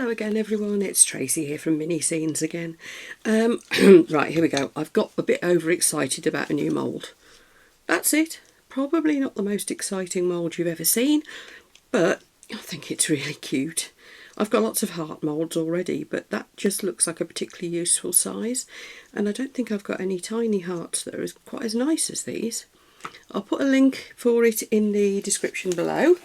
Hello again everyone, it's Tracy here from Mini Scenes again. Right, here we go. I've got a bit overexcited about a new mould. That's it. Probably not the most exciting mould you've ever seen, but I think it's really cute. I've got lots of heart moulds already, but that just looks like a particularly useful size, and I don't think I've got any tiny hearts that are quite as nice as these. I'll put a link for it in the description below,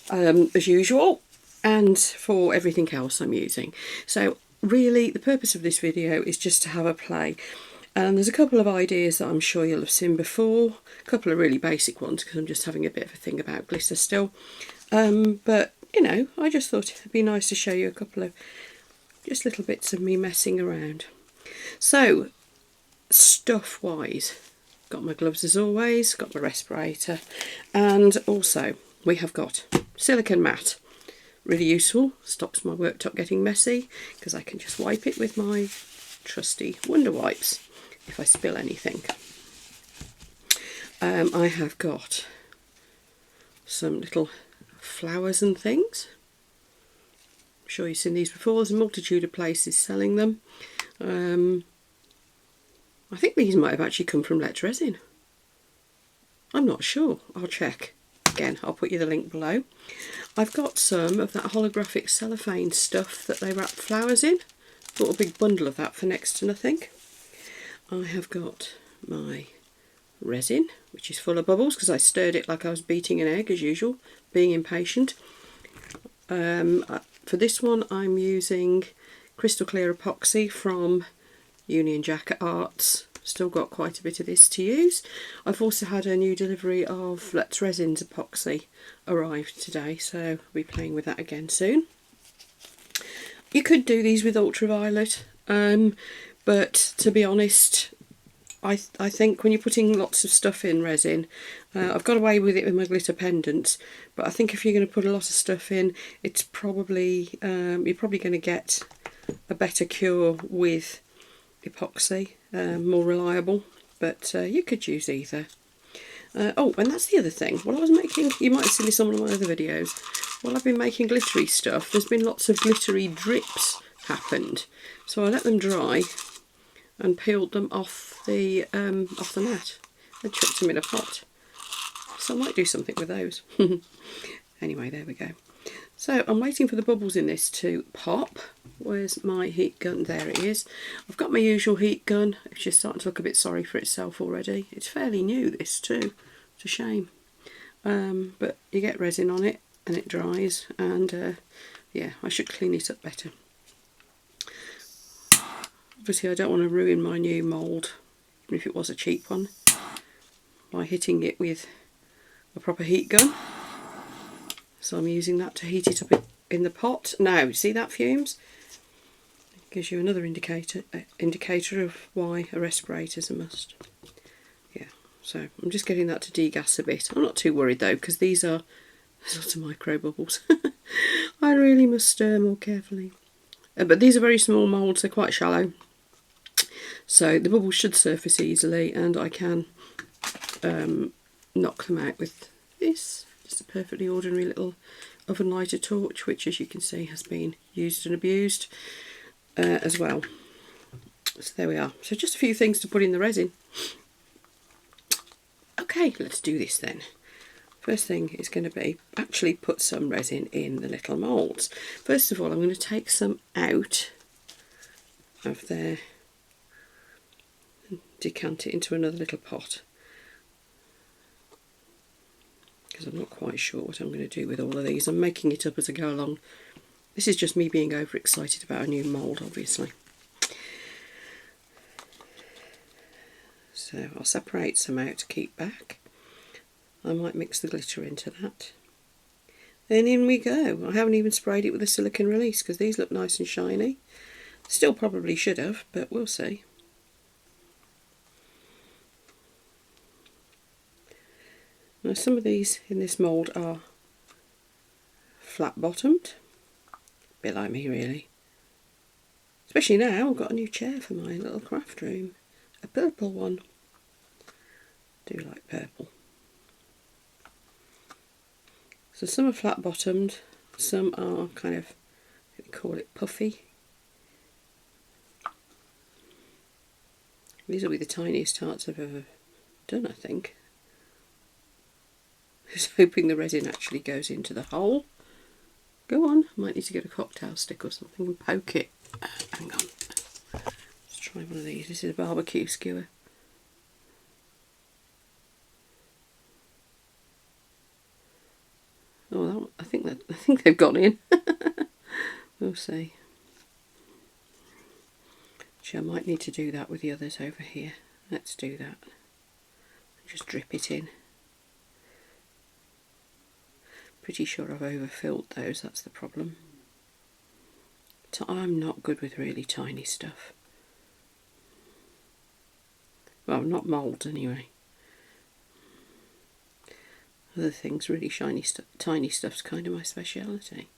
as usual, and for everything else I'm using. So really the purpose of this video is just to have a play, and there's a couple of ideas that I'm sure you'll have seen before, a couple of really basic ones because I'm just having a bit of a thing about glitter still, but you know, I just thought it'd be nice to show you a couple of just little bits of me messing around. So stuff wise, got my gloves as always, got my respirator, and also we have got silicone mat. Really useful, stops my worktop getting messy because I can just wipe it with my trusty Wonder Wipes if I spill anything. I have got some little flowers and things. I'm sure you've seen these before, there's a multitude of places selling them. I think these might have actually come from Let's Resin. I'm not sure, I'll check. Again, I'll put you the link below. I've got some of that holographic cellophane stuff that they wrap flowers in. Bought a big bundle of that for next to nothing. I have got my resin, which is full of bubbles because I stirred it like I was beating an egg as usual, being impatient. For this one I'm using crystal clear epoxy from Union Jack Arts. Still got quite a bit of this to use. I've also had a new delivery of Let's Resin's epoxy arrived today, so I'll be playing with that again soon. You could do these with ultraviolet, but to be honest, I think when you're putting lots of stuff in resin, I've got away with it with my glitter pendants, but I think if you're going to put a lot of stuff in, it's probably you're probably going to get a better cure with epoxy, more reliable, but you could use either. Oh, and that's the other thing. While I was making, you might have seen this on one of my other videos, while I've been making glittery stuff, there's been lots of glittery drips happened. So I let them dry and peeled them off the mat and chucked them in a pot. So I might do something with those. Anyway, there we go. So I'm waiting for the bubbles in this to pop. Where's my heat gun? There it is. I've got my usual heat gun. It's just starting to look a bit sorry for itself already. It's fairly new, this too. It's a shame. But you get resin on it and it dries, and yeah, I should clean it up better. Obviously I don't want to ruin my new mould, even if it was a cheap one, by hitting it with a proper heat gun. So I'm using that to heat it up in the pot. Now, see that fumes? It gives you another indicator of why a respirator's a must. Yeah, so I'm just getting that to degas a bit. I'm not too worried though, because these are lots of micro bubbles. I really must stir more carefully. But these are very small moulds, they're quite shallow. So the bubbles should surface easily, and I can knock them out with this. Just a perfectly ordinary little oven lighter torch, which as you can see has been used and abused as well. So there we are. So just a few things to put in the resin. Okay, let's do this then. First thing is going to be actually put some resin in the little moulds. First of all, I'm going to take some out of there and decant it into another little pot, because I'm not quite sure what I'm going to do with all of these. I'm making it up as I go along. This is just me being overexcited about a new mould, obviously. So I'll separate some out to keep back. I might mix the glitter into that. And in we go. I haven't even sprayed it with a silicone release because these look nice and shiny. Still probably should have, but we'll see. Now some of these in this mould are flat bottomed, a bit like me really. Especially now I've got a new chair for my little craft room, a purple one. Do like purple. So some are flat bottomed, some are kind of call it puffy. These will be the tiniest tarts I've ever done, I think. I was hoping the resin actually goes into the hole. Go on, I might need to get a cocktail stick or something and poke it. Hang on. Let's try one of these. This is a barbecue skewer. Oh, I think they've gone in. We'll see. Actually, I might need to do that with the others over here. Let's do that. Just drip it in. Pretty sure I've overfilled those, that's the problem. I'm not good with really tiny stuff. Well, not mould anyway. Other things, really shiny stuff, tiny stuff's kind of my speciality.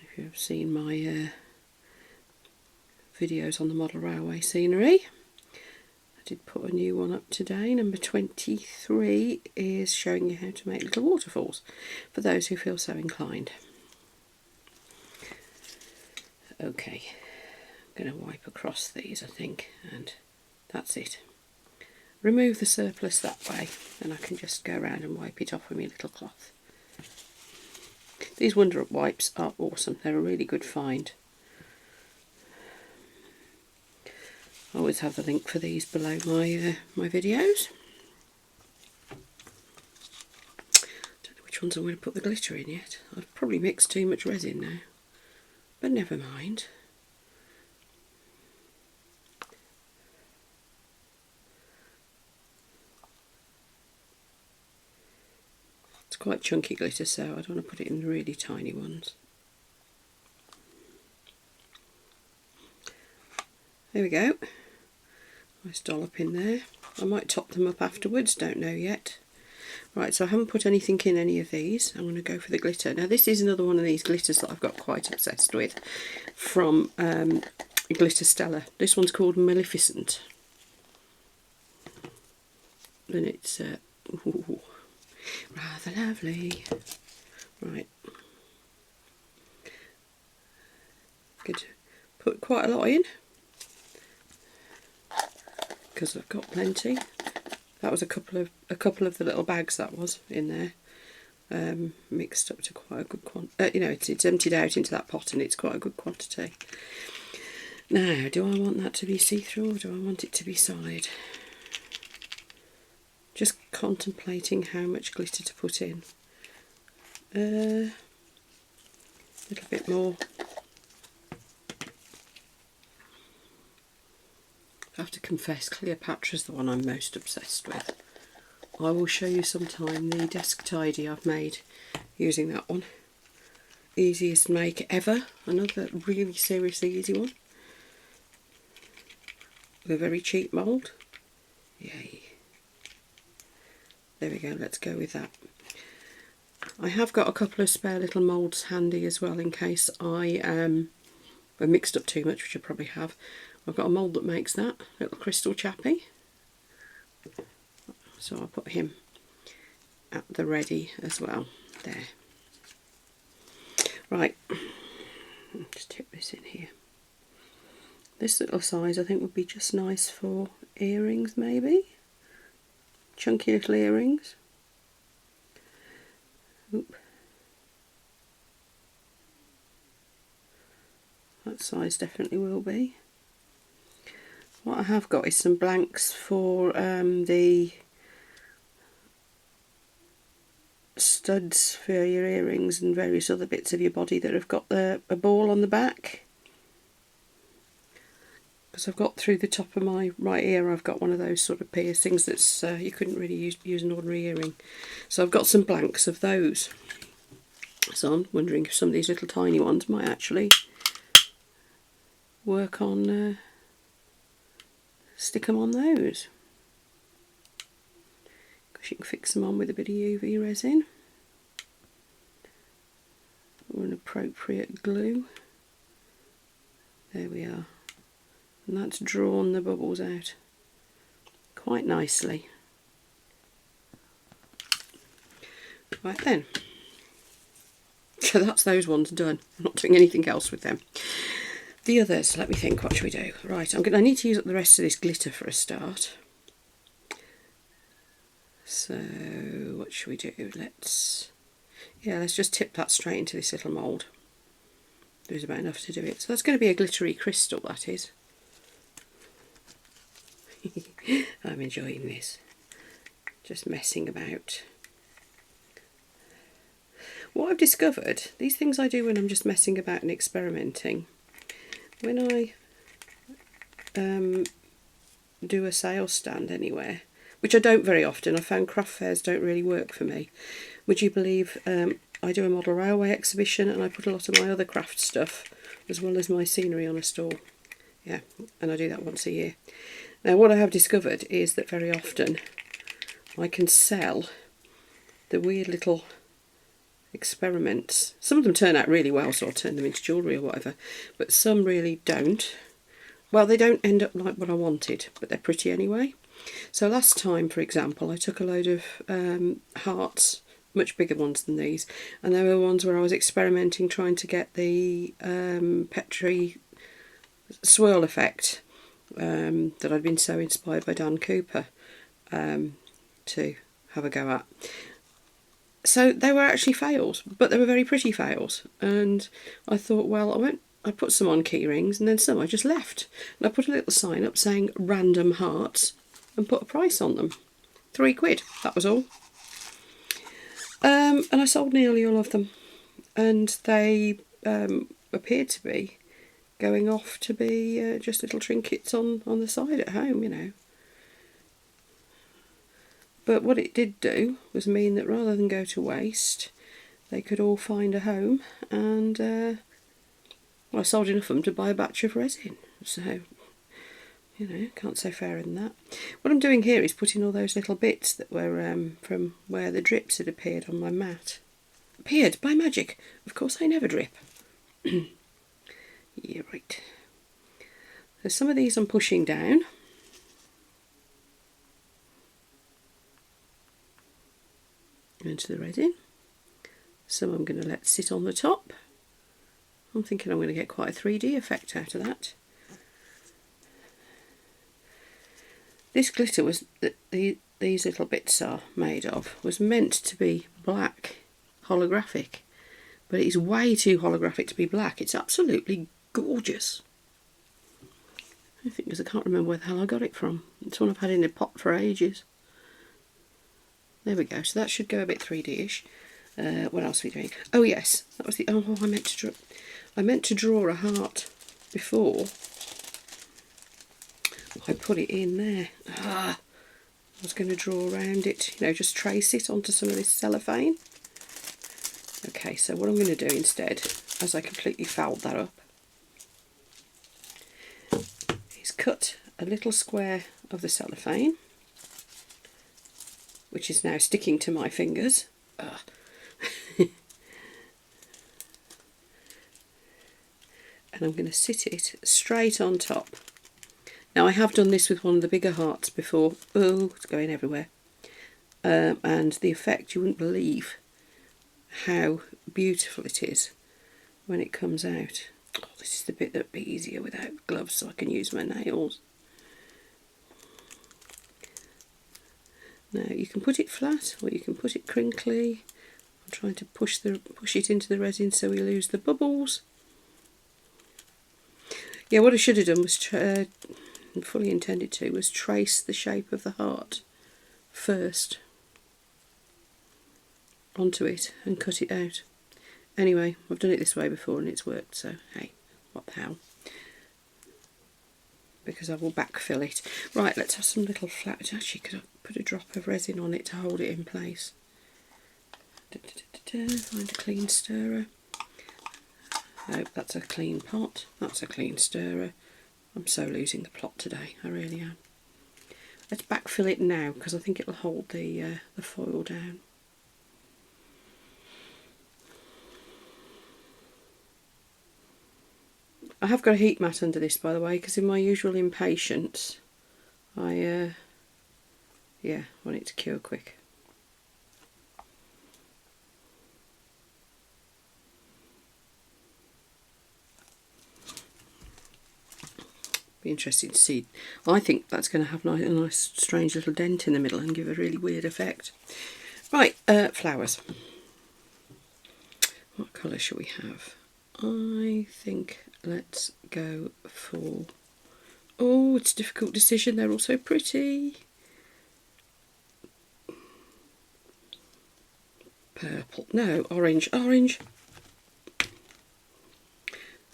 If you've seen my videos on the model railway scenery, I did put a new one up today. Number 23 is showing you how to make little waterfalls for those who feel so inclined. Okay, I'm going to wipe across these, I think, and that's it. Remove the surplus that way, and I can just go around and wipe it off with my little cloth. These Wonder Up wipes are awesome. They're a really good find. I always have the link for these below my my videos. Don't know which ones I'm going to put the glitter in yet. I've probably mixed too much resin now, but never mind. It's quite chunky glitter, so I don't want to put it in the really tiny ones. There we go. Nice dollop in there. I might top them up afterwards, don't know yet. Right, so I haven't put anything in any of these. I'm going to go for the glitter. Now this is another one of these glitters that I've got quite obsessed with from Glitter Stella. This one's called Maleficent. And it's ooh, rather lovely. Right. Good. Put quite a lot in, because I've got plenty. That was a couple of the little bags that was in there, mixed up to quite a good quantity. You know, it's emptied out into that pot, and it's quite a good quantity. Now, do I want that to be see-through, or do I want it to be solid? Just contemplating how much glitter to put in. A little bit more. I have to confess, Cleopatra's the one I'm most obsessed with. I will show you sometime the desk tidy I've made using that one. Easiest to make ever. Another really seriously easy one. With a very cheap mould. Yay. There we go, let's go with that. I have got a couple of spare little moulds handy as well, in case I have mixed up too much, which I probably have. I've got a mould that makes that, little crystal chappy. So I'll put him at the ready as well. There. Right, just tip this in here. This little size I think would be just nice for earrings, maybe. Chunky little earrings. Oop. That size definitely will be. What I have got is some blanks for the studs for your earrings and various other bits of your body that have got a ball on the back. Because I've got through the top of my right ear, I've got one of those sort of piercings that's you couldn't really use an ordinary earring. So I've got some blanks of those. So I'm wondering if some of these little tiny ones might actually work on, stick them on those. Because you can fix them on with a bit of UV resin. Or an appropriate glue. There we are. And that's drawn the bubbles out quite nicely. Right then. So that's those ones done. I'm not doing anything else with them. The others, let me think, what should we do? Right, I need to use up the rest of this glitter for a start. So what should we do? Let's just tip that straight into this little mould. There's about enough to do it. So that's going to be a glittery crystal, that is. I'm enjoying this. Just messing about. What I've discovered, these things I do when I'm just messing about and experimenting, when I do a sales stand anywhere, which I don't very often, I found craft fairs don't really work for me. Would you believe I do a model railway exhibition and I put a lot of my other craft stuff as well as my scenery on a stall. Yeah, and I do that once a year. Now what I have discovered is that very often I can sell the weird little experiments. Some of them turn out really well, so I'll turn them into jewellery or whatever, but some really don't. Well, they don't end up like what I wanted, but they're pretty anyway. So last time, for example, I took a load of hearts, much bigger ones than these, and there were ones where I was experimenting trying to get the Petri swirl effect that I'd been so inspired by Dan Cooper to have a go at. So they were actually fails, but they were very pretty fails, and I thought, well, I put some on key rings and then some I just left, and I put a little sign up saying random hearts and put a price on them. £3, that was all. And I sold nearly all of them, and they appeared to be going off to be just little trinkets on the side at home, you know. But what it did do was mean that rather than go to waste, they could all find a home, and well, I sold enough of them to buy a batch of resin. So, you know, can't say fairer than that. What I'm doing here is putting all those little bits that were from where the drips had appeared on my mat. Appeared by magic. Of course I never drip. Yeah, right. So some of these I'm pushing down. Into the resin. Some I'm going to let sit on the top. I'm thinking I'm going to get quite a 3D effect out of that. This glitter was that these little bits are made of was meant to be black, holographic, but it's way too holographic to be black. It's absolutely gorgeous. I think because I can't remember where the hell I got it from. It's one I've had in a pot for ages. There we go. So that should go a bit 3D-ish. What else are we doing? Oh yes, that was the. Oh, I meant to draw a heart before I put it in there. I was going to draw around it, you know, just trace it onto some of this cellophane. Okay, so what I'm going to do instead, as I completely fouled that up, is cut a little square of the cellophane, which is now sticking to my fingers. And I'm going to sit it straight on top. Now I have done this with one of the bigger hearts before. Oh, it's going everywhere. And the effect, you wouldn't believe how beautiful it is when it comes out. Oh, this is the bit that'd be easier without gloves so I can use my nails. Now you can put it flat or you can put it crinkly. I'm trying to push it into the resin so we lose the bubbles. Yeah, what I should have done was, fully intended to, was trace the shape of the heart first onto it and cut it out. Anyway, I've done it this way before and it's worked, so hey, what the hell. Because I will backfill it. Right, let's have some little flat. Actually, could I put a drop of resin on it to hold it in place? Find a clean stirrer. No, that's a clean pot. That's a clean stirrer. I'm so losing the plot today. I really am. Let's backfill it now because I think it'll hold the foil down. I have got a heat mat under this, by the way, because in my usual impatience, I want it to cure quick. Be interesting to see. I think that's going to have a nice strange little dent in the middle and give a really weird effect. Right, flowers. What colour shall we have? I think let's go for... Oh, it's a difficult decision. They're all so pretty. Purple. No, orange. Orange.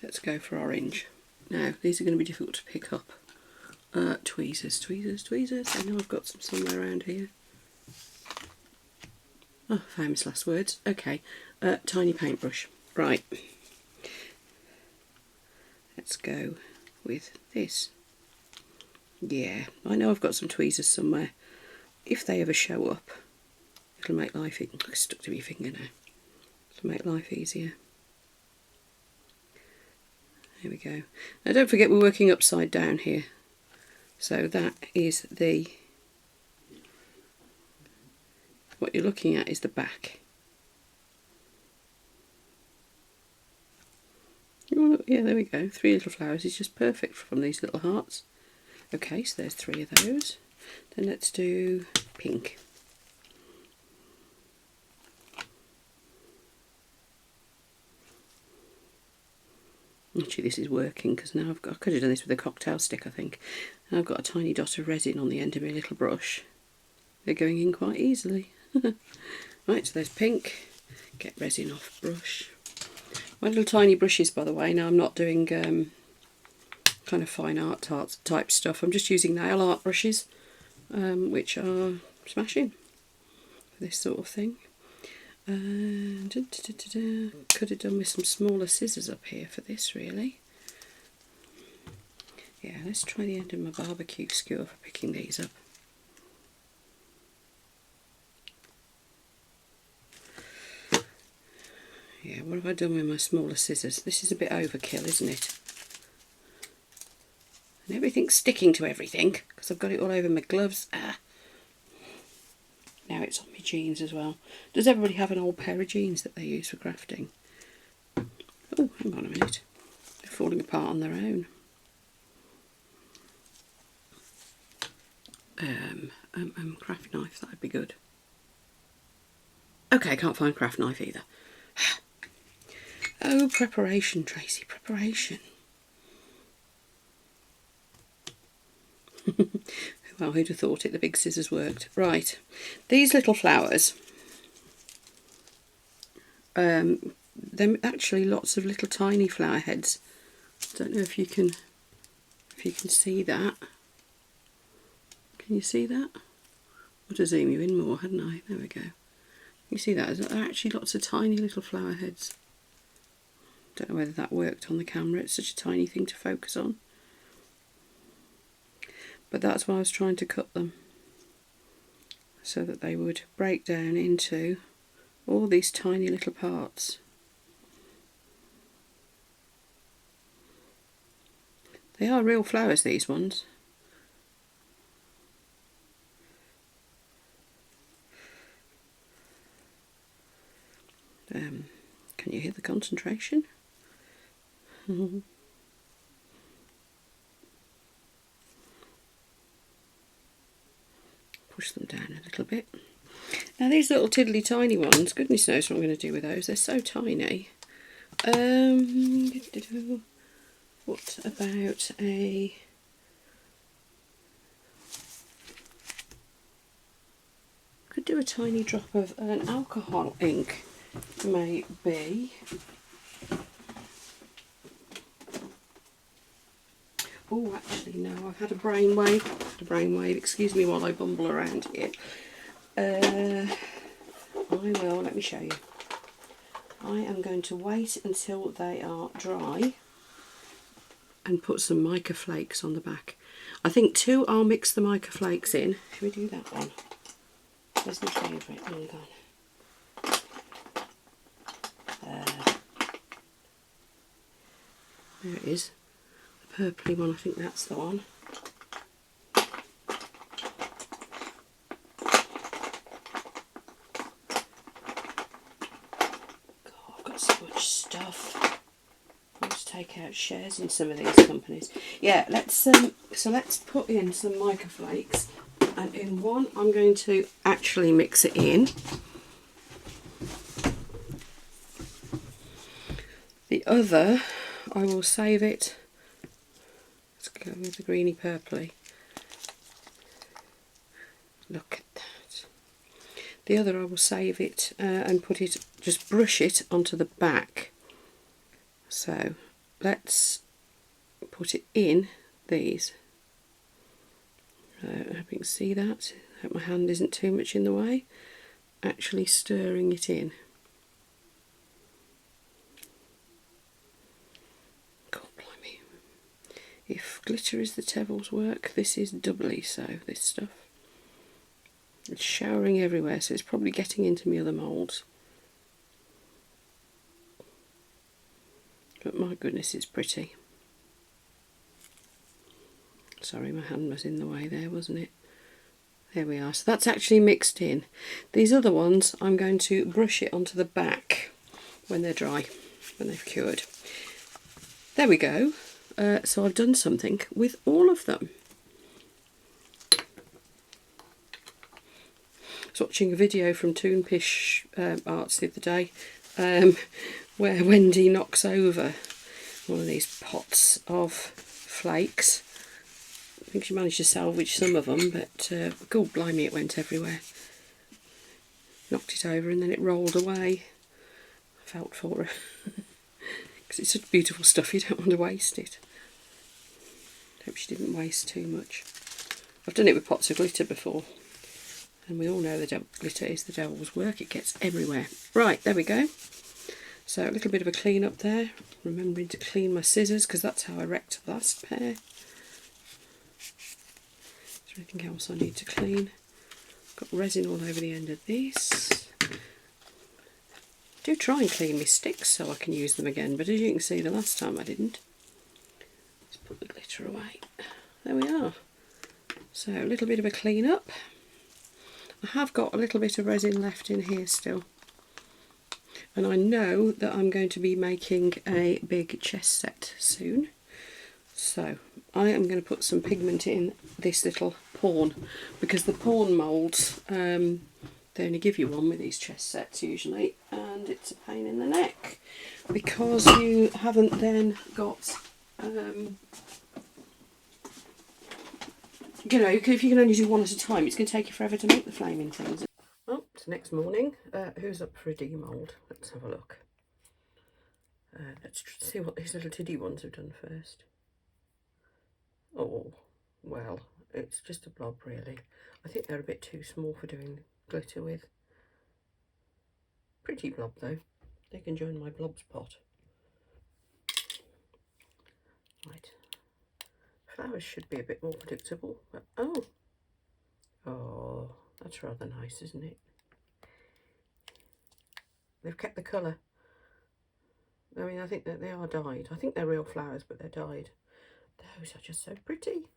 Let's go for orange. Now, these are going to be difficult to pick up. Tweezers, tweezers, tweezers. I know I've got some somewhere around here. Oh, famous last words. Okay, tiny paintbrush. Right. Let's go with this. Yeah, I know I've got some tweezers somewhere. If they ever show up, it'll make life... It's stuck to my finger now. It'll make life easier. There we go. Now don't forget we're working upside down here. So that is the... What you're looking at is the back. Oh, yeah, there we go. 3 little flowers is just perfect from these little hearts. Okay, so there's 3 of those. Then let's do pink. Actually, this is working because now I could have done this with a cocktail stick, I think. Now I've got a tiny dot of resin on the end of my little brush. They're going in quite easily. Right, so there's pink. Get resin off brush. My little tiny brushes, by the way. Now I'm not doing kind of fine art type stuff. I'm just using nail art brushes, which are smashing for this sort of thing. Could have done with some smaller scissors up here for this, really. Yeah, let's try the end of my barbecue skewer for picking these up. Yeah, what have I done with my smaller scissors? This is a bit overkill, isn't it? And everything's sticking to everything because I've got it all over my gloves. Ah. Now it's on my jeans as well. Does everybody have an old pair of jeans that they use for crafting? Oh, hang on a minute. They're falling apart on their own. Craft knife, that'd be good. Okay, I can't find craft knife either. Oh, preparation, Tracy, preparation. Well, who'd have thought it? The big scissors worked. Right, these little flowers, they're actually lots of little tiny flower heads. Don't know if you can see that. Can you see that? I would have zoomed you in more, hadn't I? There we go. You see that? There are actually lots of tiny little flower heads. Don't know whether that worked on the camera. It's such a tiny thing to focus on. But that's why I was trying to cut them, so that they would break down into all these tiny little parts. They are real flowers, these ones. Can you hear the concentration? Push them down a little bit. Now these little tiddly tiny ones, goodness knows what I'm going to do with those. They're so tiny. What about a... Could do a tiny drop of an alcohol ink, maybe. Oh, actually no, I've had a brainwave. Excuse me while I bumble around here. I will, let me show you. I am going to wait until they are dry and put some mica flakes on the back. I think too, I'll mix the mica flakes in. Should we do that one? Where's my favourite? Hang on. There it is. The purpley one, I think that's the one. God, I've got so much stuff. I'll just take out shares in some of these companies. Yeah, let's put in some mica flakes, and in one I'm going to actually mix it in. The other, I will save it. Let's go with the greeny purpley. Look at that. The other, I will save it and put it, just brush it onto the back. So let's put it in these. I hope you can see that. I hope my hand isn't too much in the way. Actually stirring it in. God blimey. If glitter is the devil's work, this is doubly so, this stuff. It's showering everywhere, so it's probably getting into my other moulds. But my goodness, it's pretty. Sorry, my hand was in the way there, wasn't it? There we are. So that's actually mixed in. These other ones, I'm going to brush it onto the back when they're dry, when they've cured. There we go. So I've done something with all of them. I was watching a video from Toonpish Arts the other day where Wendy knocks over one of these pots of flakes. I think she managed to salvage some of them, but God blimey, it went everywhere. Knocked it over and then it rolled away. I felt for her. Because it's such beautiful stuff, you don't want to waste it. Hope she didn't waste too much. I've done it with pots of glitter before. And we all know the glitter is the devil's work. It gets everywhere. Right, there we go. So a little bit of a clean up there. Remembering to clean my scissors because that's how I wrecked the last pair. Is there anything else I need to clean? Got resin all over the end of this. Do try and clean my sticks so I can use them again, but as you can see the last time I didn't. Let's put the glitter away. There we are. So a little bit of a clean up. I have got a little bit of resin left in here still, and I know that I'm going to be making a big chest set soon, so I am going to put some pigment in this little pawn, because the pawn moulds, they only give you one with these chest sets usually, and it's a pain in the neck because you haven't then got you know, if you can only do one at a time, it's going to take you forever to make the flaming things. Oh, it's next morning. Who's up for a demold? Let's have a look. Let's see what these little tiddy ones have done first. Oh, well, it's just a blob really. I think they're a bit too small for doing glitter with. Pretty blob though. They can join my blobs pot. Right. Flowers should be a bit more predictable, but oh, that's rather nice, isn't it? They've kept the colour. I mean, I think that they are dyed. I think they're real flowers, but they're dyed. Those are just so pretty.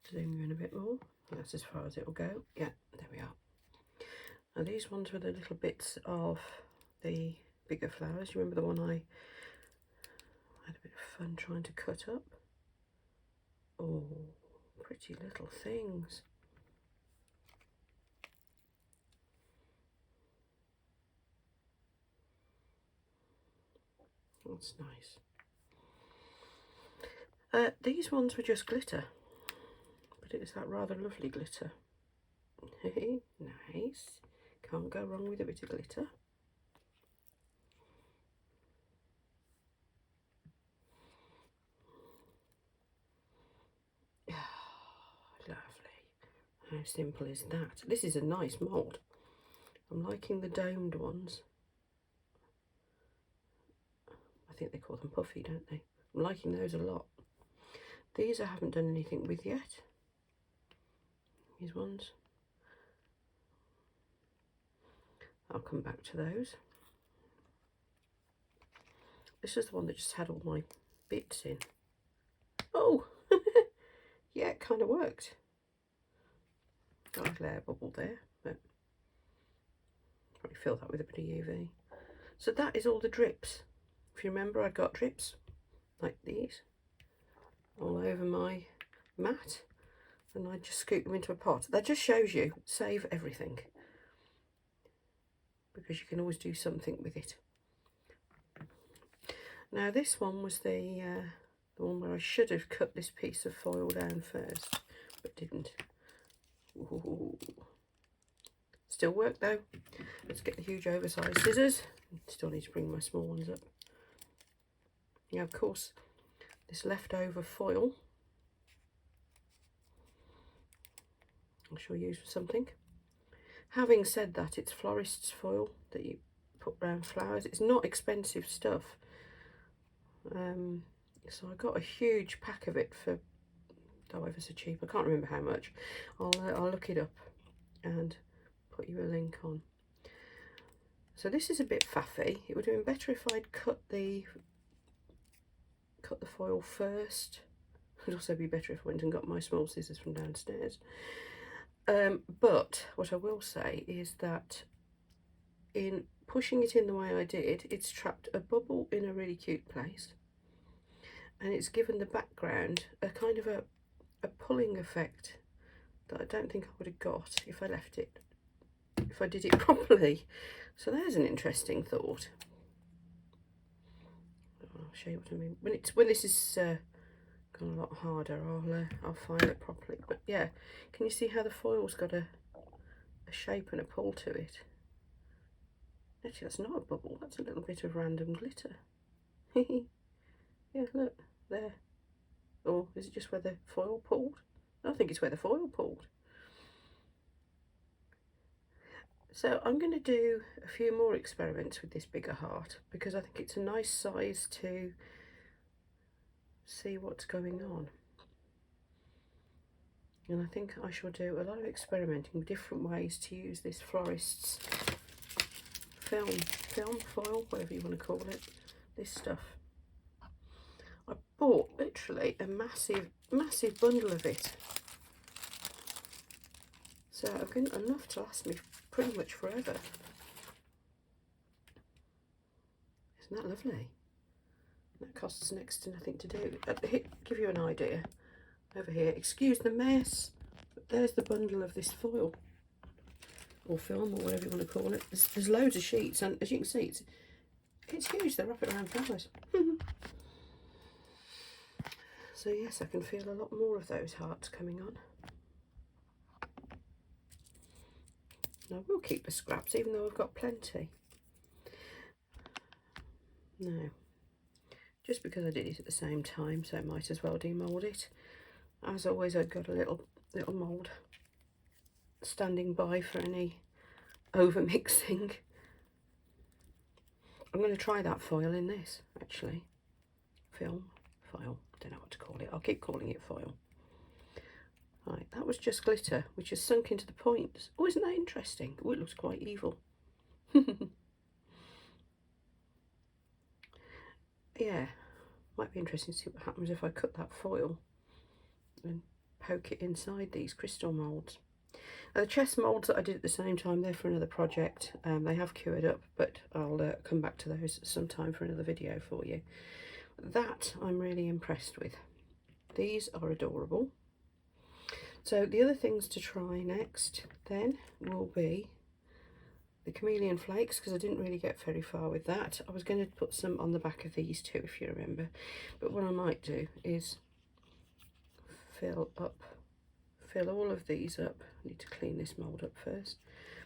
Zoom in a bit more. That's as far as it will go. Yeah, there we are. Now these ones were the little bits of the bigger flowers. You remember the one I had a bit of fun trying to cut up? Oh, pretty little things. That's nice. These ones were just glitter, but it was that rather lovely glitter. Nice. Can't go wrong with a bit of glitter. Lovely. How simple is that? This is a nice mould. I'm liking the domed ones. I think they call them puffy, don't they? I'm liking those a lot. These I haven't done anything with yet. These ones. I'll come back to those. This is the one that just had all my bits in. Oh! Yeah, it kind of worked. Got a glare bubble there, but probably fill that with a bit of UV. So that is all the drips. if you remember, I got drips like these all over my mat, and I just scoop them into a pot. That just shows you, save everything, because you can always do something with it. Now this one was the one where I should have cut this piece of foil down first, but didn't. Ooh. Still work though. Let's get the huge oversized scissors. Still need to bring my small ones up. Now of course, this leftover foil I shall use for something. Having said that, it's florist's foil that you put around flowers. It's not expensive stuff. So I got a huge pack of it for, oh, ever so cheap. I can't remember how much. I'll look it up and put you a link on. So this is a bit faffy. It would have been better if I'd cut the foil first. It would also be better if I went and got my small scissors from downstairs. But what I will say is that in pushing it in the way I did, it's trapped a bubble in a really cute place, and it's given the background a kind of a pulling effect that I don't think I would have got if I left it, if I did it properly. So there's an interesting thought. I'll show you what I mean. When this is gone a lot harder, I'll file it properly. But yeah, can you see how the foil's got a shape and a pull to it? Actually, that's not a bubble, that's a little bit of random glitter. Yeah, look, there. Or is it just where the foil pulled? I think it's where the foil pulled. So I'm going to do a few more experiments with this bigger heart, because I think it's a nice size to see what's going on. And I think I shall do a lot of experimenting with different ways to use this florist's film foil, whatever you want to call it, this stuff. I bought literally a massive bundle of it, so I've got enough to last me pretty much forever. Isn't that lovely? That costs next to nothing to do. Give you an idea, over here, excuse the mess, but there's the bundle of this foil or film or whatever you want to call it. There's loads of sheets, and as you can see, it's huge. They wrap it around flowers. So yes, I can feel a lot more of those hearts coming on. Now we'll keep the scraps, even though I've got plenty. No, just because I did it at the same time, so I might as well demold it. As always, I've got a little mould standing by for any over mixing. I'm going to try that foil in this, actually. Foil, don't know what to call it. I'll keep calling it foil. Right, that was just glitter, which has sunk into the points. Oh, isn't that interesting? Oh, it looks quite evil. Yeah, might be interesting to see what happens if I cut that foil and poke it inside these crystal moulds. The chest moulds that I did at the same time, they're for another project. They have cured up, but I'll come back to those sometime for another video for you. That I'm really impressed with. These are adorable. So the other things to try next then will be the chameleon flakes, because I didn't really get very far with that. I was going to put some on the back of these too, if you remember. But what I might do is fill all of these up. I need to clean this mould up first.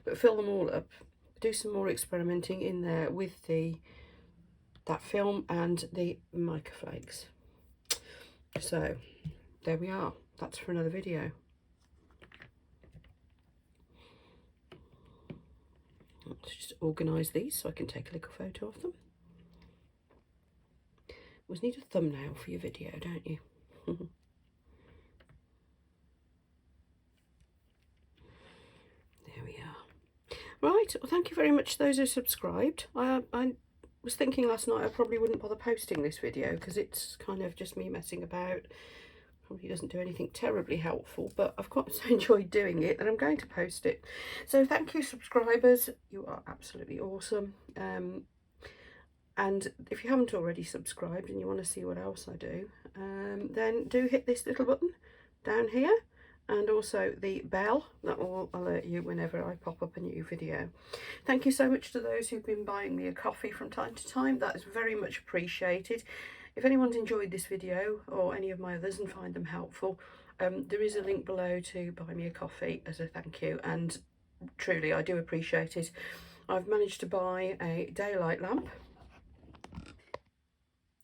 But fill them all up. Do some more experimenting in there with that film and the mica flakes. So there we are. That's for another video. Let's just organise these so I can take a little photo of them. Always need a thumbnail for your video, don't you? There we are. Right, well, thank you very much to those who subscribed. I was thinking last night I probably wouldn't bother posting this video because it's kind of just me messing about. Probably doesn't do anything terribly helpful, but I've quite so enjoyed doing it and I'm going to post it. So thank you, subscribers, you are absolutely awesome. And if you haven't already subscribed and you want to see what else I do, then do hit this little button down here, and also the bell that will alert you whenever I pop up a new video. Thank you so much to those who've been buying me a coffee from time to time. That is very much appreciated. If anyone's enjoyed this video or any of my others and find them helpful, there is a link below to buy me a coffee as a thank you, and truly I do appreciate it. I've managed to buy a daylight lamp,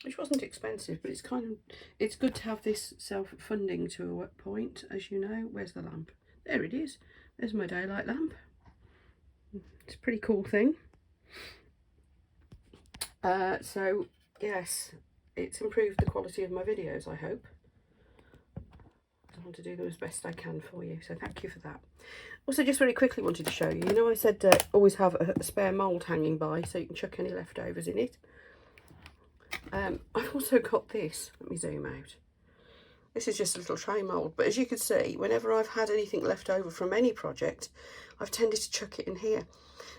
which wasn't expensive, but it's good to have this self-funding to a point, as you know. Where's the lamp? There it is. There's my daylight lamp. It's a pretty cool thing. So yes, it's improved the quality of my videos, I hope. I want to do them as best I can for you, so thank you for that. Also, just very quickly wanted to show you, I said always have a spare mould hanging by so you can chuck any leftovers in it. I've also got this. Let me zoom out. This is just a little tray mould, but as you can see, whenever I've had anything left over from any project, I've tended to chuck it in here.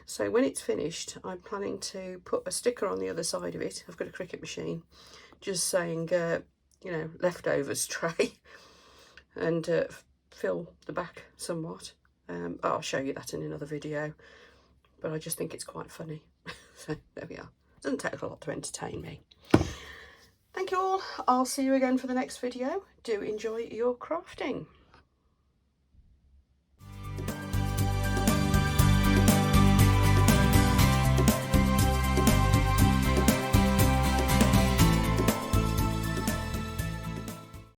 So when it's finished, I'm planning to put a sticker on the other side of it. I've got a Cricut machine, just saying, leftovers tray, and fill the back somewhat. I'll show you that in another video, but I just think it's quite funny. So there we are. Doesn't take a lot to entertain me. Thank you all. I'll see you again for the next video. Do enjoy your crafting.